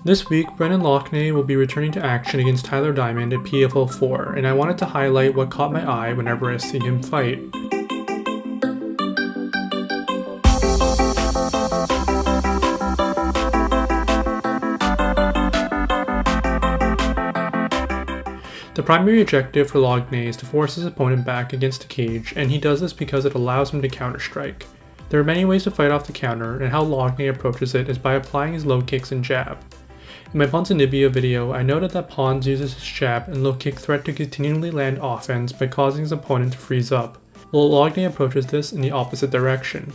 This week, Brendan Loughnane will be returning to action against Tyler Diamond at PFL 4, and I wanted to highlight what caught my eye whenever I see him fight. The primary objective for Loughnane is to force his opponent back against the cage, and he does this because it allows him to counter-strike. There are many ways to fight off the counter, and how Loughnane approaches it is by applying his low kicks and jab. In my Ponzinibbio video, I noted that Pons uses his jab and low kick threat to continually land offense by causing his opponent to freeze up, while Loughnane approaches this in the opposite direction.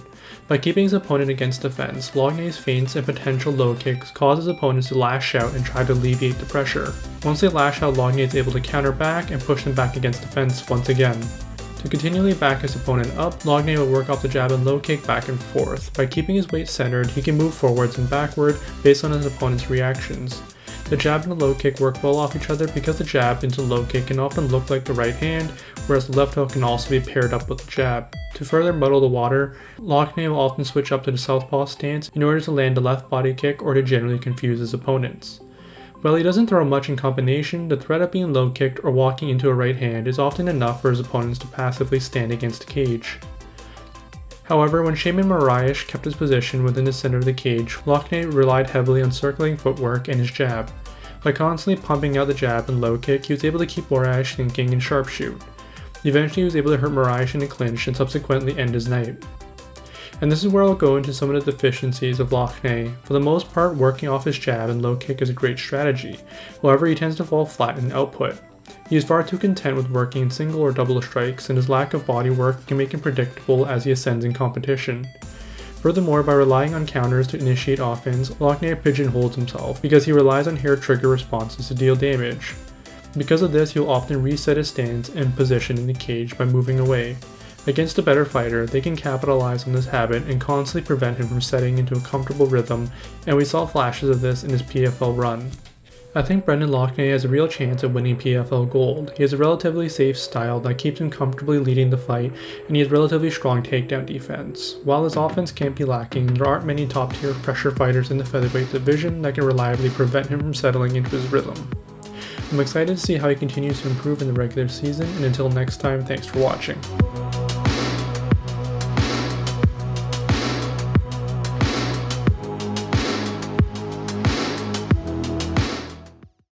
By keeping his opponent against defense, Lougnane's feints and potential low kicks cause his opponents to lash out and try to alleviate the pressure. Once they lash out, Loughnane is able to counter back and push them back against defense once again. To continually back his opponent up, Loughnane will work off the jab and low kick back and forth. By keeping his weight centered, he can move forwards and backward based on his opponent's reactions. The jab and the low kick work well off each other because the jab into low kick can often look like the right hand, whereas the left hook can also be paired up with the jab. To further muddle the water, Loughnane will often switch up to the southpaw stance in order to land a left body kick or to generally confuse his opponents. While he doesn't throw much in combination, the threat of being low kicked or walking into a right hand is often enough for his opponents to passively stand against the cage. However, when Sheymon Moraes kept his position within the center of the cage, Loughnane relied heavily on circling footwork and his jab. By constantly pumping out the jab and low kick, he was able to keep Moraes thinking and sharpshoot. Eventually, he was able to hurt Moraes in a clinch and subsequently end his night. And this is where I'll go into some of the deficiencies of Loughnane. For the most part, working off his jab and low kick is a great strategy. However, he tends to fall flat in output. He is far too content with working in single or double strikes, and his lack of body work can make him predictable as he ascends in competition. Furthermore, by relying on counters to initiate offense, Loughnane pigeonholes himself because he relies on hair trigger responses to deal damage. Because of this, he will often reset his stance and position in the cage by moving away. Against a better fighter, they can capitalize on this habit and constantly prevent him from setting into a comfortable rhythm, and we saw flashes of this in his PFL run. I think Brendan Loughnane has a real chance of winning PFL Gold. He has a relatively safe style that keeps him comfortably leading the fight, and he has relatively strong takedown defense. While his offense can't be lacking, there aren't many top-tier pressure fighters in the featherweight division that can reliably prevent him from settling into his rhythm. I'm excited to see how he continues to improve in the regular season, and until next time, thanks for watching.